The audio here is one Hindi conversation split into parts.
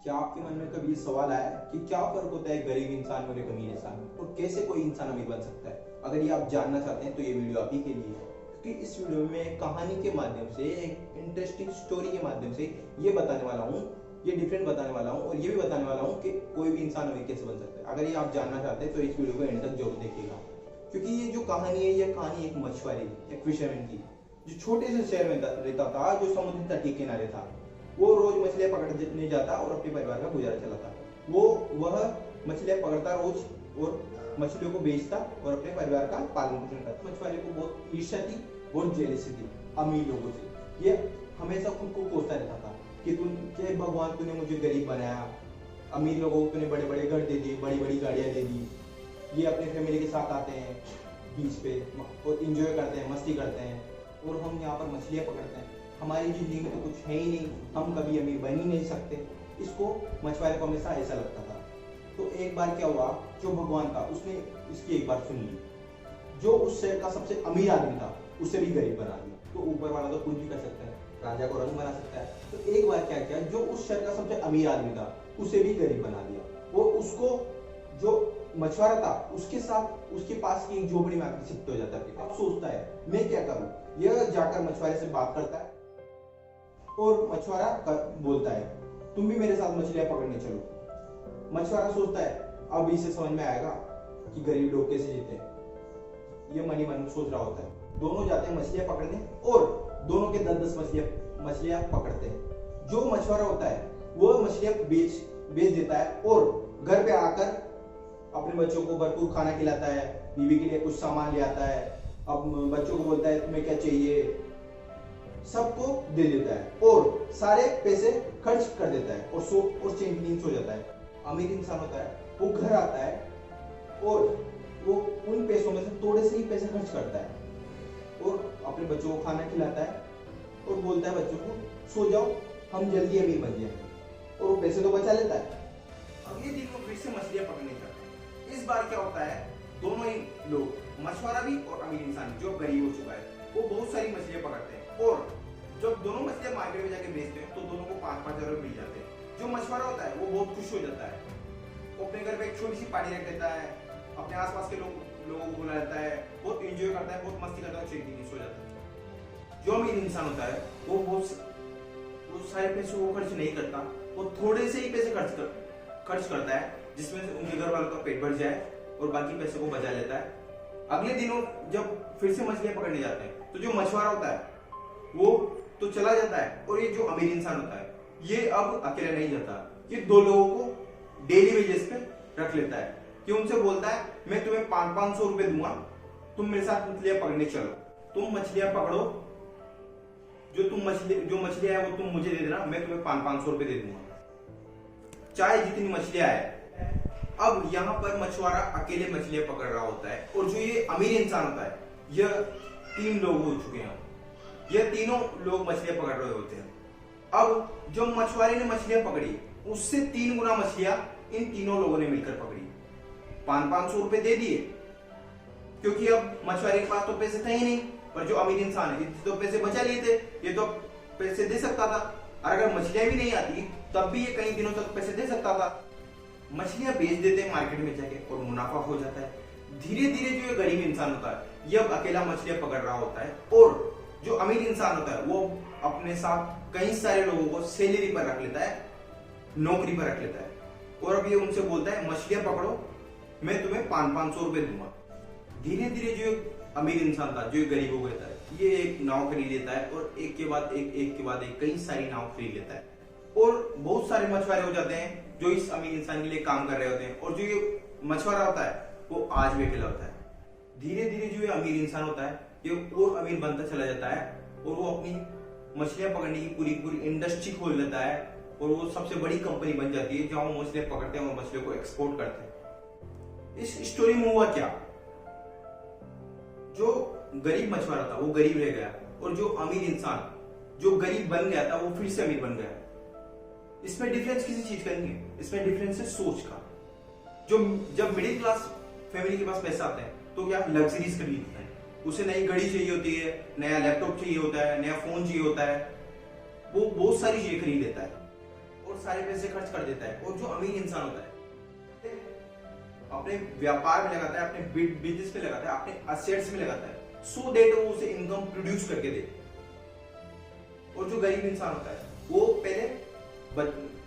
क्या आपके मन में कभी ये सवाल आया कि क्या फर्क होता है गरीब इंसान और एक अमीर इंसान में, और कैसे कोई इंसान अमीर बन सकता है? अगर ये आप जानना चाहते हैं तो ये वीडियो आप ही के लिए है, क्योंकि इस वीडियो में एक कहानी के माध्यम से, एक इंटरेस्टिंग स्टोरी के माध्यम से ये बताने वाला हूँ, ये डिफरेंट बताने वाला हूँ और ये भी बताने वाला हूँ कि कोई भी इंसान अमीर कैसे बन सकता है। अगर ये आप जानना चाहते हैं तो इस वीडियो को एंड तक जरूर देखिएगा, क्योंकि ये जो कहानी है, ये कहानी एक मछुआरे की, एक फिशरमैन की, जो छोटे से शहर में रहता था, जो समुद्र तट के किनारे था। वो रोज मछलियां पकड़ने जाता और अपने परिवार का गुजारा चलाता। वह मछलियां पकड़ता रोज और मछलियों को बेचता और अपने परिवार का पालन पोषण करता। मछुआरे को बहुत ईर्ष्या थी, बहुत जेलसी थी अमीर लोगों से। ये हमेशा खुद को कोसता रहता था कि भगवान तूने मुझे गरीब बनाया, अमीर लोगों को तूने बड़े बड़े घर दे दिए, बड़ी बड़ी गाड़ियां दे दी, ये अपने फैमिली के साथ आते हैं बीच पे और इंजॉय करते हैं, मस्ती करते हैं, और हम यहाँ पर मछलियाँ पकड़ते हैं। हमारी जिंदगी में तो कुछ है ही नहीं, हम कभी अमीर बन ही नहीं सकते। इसको मछुआरे को हमेशा ऐसा लगता था। तो एक बार क्या हुआ, जो भगवान था उसने इसकी एक बार सुन ली। जो उस शहर का सबसे अमीर आदमी था उसे भी गरीब बना दिया। तो ऊपर वाला तो कुछ भी कर सकता है, राजा को रंग बना सकता है। तो एक बार क्या किया, जो उस शहर का सबसे अमीर आदमी था उसे भी गरीब बना दिया। वो उसको, जो मछुआरा था, उसके साथ उसके पास की एक झोपड़ी में आकर शिफ्ट हो जाता है। अब सोचता है मैं क्या करूं। यह जाकर मछुआरे से बात करता है और मछुआरा बोलता है तुम भी मेरे साथ मछलियां पकड़ने चलो। मछुआरा सोचता है अब इसे समझ में आएगा कि गरीब लोग कैसे जीते हैं। ये मनी मन सोच रहा होता है। दोनों जाते हैं मछलियां पकड़ने और दोनों के 10-10 मछलियां पकड़ते हैं। जो मछुआरा होता है वो मछलियां बेच देता है और घर पे आकर अपने बच्चों को भरपूर खाना खिलाता है, बीवी के लिए कुछ सामान ले आता है, अब बच्चों को बोलता है तुम्हें क्या चाहिए, सबको दे देता है और सारे पैसे खर्च कर देता है और चैन की नींद सो जाता है। अमीर इंसान होता है, वो घर आता है और वो उन पैसों में से थोड़े से ही पैसे खर्च करता है और अपने बच्चों को खाना खिलाता है और बोलता है बच्चों को सो जाओ, हम जल्दी अमीर बन जाएंगे, और वो पैसे तो बचा लेता है। अगले दिन वो फिर से मछलियां पकड़ने जाते हैं। इस बार क्या होता है, दोनों ही लोग, मछुआरा भी और अमीर इंसान जो गरीब हो चुका है, वो बहुत सारी मछलियां पकड़ते हैं और जब दोनों मछलियां मार्केट में जाके बेचते हैं तो दोनों को 5-5 हजार मिल जाते हैं। जो मछुआरा होता है वो बहुत खुश हो जाता है, वो अपने घर पे एक छोटी सी पार्टी रख देता है, अपने आसपास के लोगों को बुला लेता है, बहुत एंजॉय करता है, बहुत मस्ती करता है, चैन सो जाता है। जो अमीर इंसान होता है वो सारे पैसे वो खर्च नहीं करता, वो थोड़े से ही पैसे खर्च करता है जिसमें से उनके घर वालों का पेट भर जाए और बाकी पैसे को बचा लेता है। अगले दिनों जब फिर से मछलियां पकड़ने जाते हैं तो जो मछुआरा होता है वो तो चला जाता है और ये जो अमीर इंसान होता है ये अब अकेला नहीं जाता, ये 2 लोगों को डेली वेजेस पे रख लेता है कि उनसे बोलता है मैं तुम्हें 500-500 रुपए दूंगा, तुम मेरे साथ मछलियां पकड़ने चलो, तुम मछलियां पकड़ो, जो मछलियां है वो तुम मुझे दे देना, मैं तुम्हें 500-500 रुपए दे दूंगा, चाहे जितनी मछलियां आए। अब यहाँ पर मछुआरा अकेले मछलियां पकड़ रहा होता है और जो ये अमीर इंसान होता है, यह 3 लोग हो चुके हैं। यह तीनों लोग मछलियां पकड़ रहे होते हैं। अब जो मछुआरे ने मछलियां पकड़ी उससे 3 गुना मछलियां इन तीनों लोगों ने मिलकर पकड़ी। 500-500 रुपए दे दिए, क्योंकि अब मछुआरे के पास तो पैसे थे ही नहीं, पर जो अमीर इंसान है तो पैसे बचा लिए थे, ये तो पैसे दे सकता था। और अगर मछलियां भी नहीं आती तब भी ये कई दिनों तक पैसे दे सकता था। मछलियां बेच देते हैं मार्केट में जाके और मुनाफा हो जाता है। धीरे धीरे जो गरीब इंसान होता है ये अब अकेला मछलियां पकड़ रहा होता है और जो अमीर इंसान होता है वो अपने साथ कई सारे लोगों को सैलरी पर रख लेता है, नौकरी पर रख लेता है, और अब ये उनसे बोलता है मछलियां पकड़ो, मैं तुम्हें 500-500 रुपए दूंगा। धीरे धीरे जो अमीर इंसान था, जो गरीब हो गया था, ये एक नाव खरीद लेता है और एक के बाद एक कई सारी नाव खरीद लेता है और बहुत सारे मछुआरे हो जाते हैं जो इस अमीर इंसान के लिए काम कर रहे होते हैं। और जो ये मछुआरा होता है वो आज भी अकेला होता है। धीरे धीरे जो ये अमीर इंसान होता है ये और अमीर बनता चला जाता है और वो अपनी मछलियां पकड़ने की पूरी इंडस्ट्री खोल लेता है और वो सबसे बड़ी कंपनी बन जाती है जहां वो मछलियां पकड़ते हैं और मछलियों को एक्सपोर्ट करते हैं। इस स्टोरी में हुआ क्या, जो गरीब मछुआरा था वो गरीब रह गया और जो अमीर इंसान जो गरीब बन गया था वो फिर से अमीर बन गया। इसमें डिफरेंस किसी चीज का नहीं है, इसमें डिफरेंस है सोच का। जब मिडिल क्लास फैमिली के पास पैसा आता है तो क्या लग्जरीज खरीदता है, उसे नई घड़ी चाहिए होती है, नया लैपटॉप चाहिए होता है, नया फोन चाहिए होता है, वो बहुत सारी चीजें खरीद लेता है। और सारे पैसे खर्च कर देता है। और जो अमीर इंसान होता है अपने व्यापार में लगाता है, अपने बिजनेस में लगाता है, अपने असेट्स में लगाता है, सो दैट वो उसे इनकम प्रोड्यूस करके दे। और जो गरीब इंसान होता है वो पहले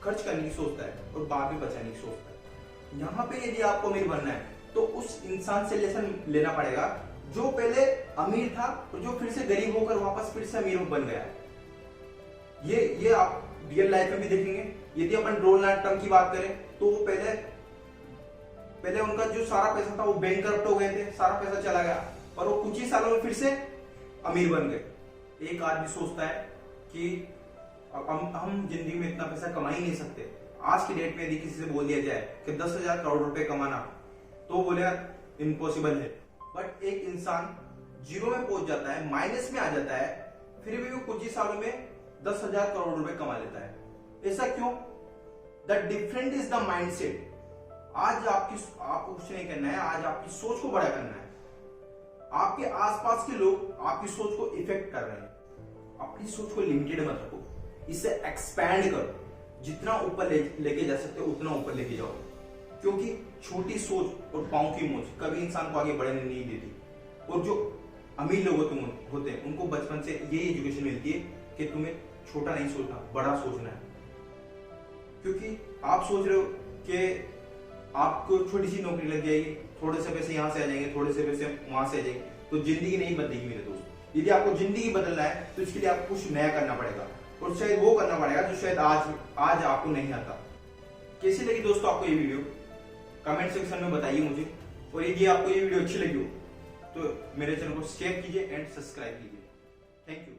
खर्च करने की सोचता है और बाद में बचाने की सोचता है। यहाँ पे यदि आपको अमीर बनना है तो उस इंसान से लेसन लेना पड़ेगा जो पहले अमीर था और जो फिर से गरीब होकर वापस फिर से अमीर बन गया। ये आप रियल लाइफ में भी देखेंगे। यदि अपन डोनाल्ड ट्रम्प की बात करें तो वो पहले उनका जो सारा पैसा था वो बैंकरप्ट हो गए थे, सारा पैसा चला गया और वो कुछ ही सालों में फिर से अमीर बन गए। एक आदमी सोचता है कि हम जिंदगी में इतना पैसा कमा ही नहीं सकते। आज की डेट में यदि किसी से बोल दिया जाए कि 10,000 करोड़ रुपए कमाना, तो बोलेगा इम्पॉसिबल है। बट एक इंसान जीरो में पहुंच जाता है, माइनस में आ जाता है, फिर भी वो कुछ ही सालों में 10,000 करोड़ रुपए कमा लेता है। ऐसा क्यों? The different is the mindset. आज आपको कुछ नहीं करना है, आज आपकी सोच को बड़ा करना है। आपके आसपास के लोग आपकी सोच को इफेक्ट कर रहे हैं। अपनी सोच को लिमिटेड मत रखो, इसे एक्सपैंड करो। जितना ऊपर लेके जा सकते हो उतना ऊपर लेके जाओ, क्योंकि छोटी सोच और पांव की मोच कभी इंसान को आगे बढ़ने नहीं देती। और जो अमीर लोग होते हैं उनको बचपन से यही एजुकेशन मिलती है कि तुम्हें छोटा नहीं सोचना, बड़ा सोचना है। क्योंकि आप सोच रहे हो कि आपको छोटी सी नौकरी लग जाएगी, थोड़े से पैसे यहाँ से आ जाएंगे, थोड़े से पैसे वहां से आ जाएंगे, तो जिंदगी नहीं बदलेगी मेरे दोस्त। यदि आपको जिंदगी बदलना है तो इसके लिए आपको कुछ नया करना पड़ेगा, और शायद वो करना पड़ेगा जो शायद आज आपको नहीं आता। कैसी लगी दोस्तों आपको ये वीडियो? कमेंट सेक्शन में बताइए मुझे। और यदि आपको ये वीडियो अच्छी लगी हो तो मेरे चैनल को शेयर कीजिए एंड सब्सक्राइब कीजिए। Thank you.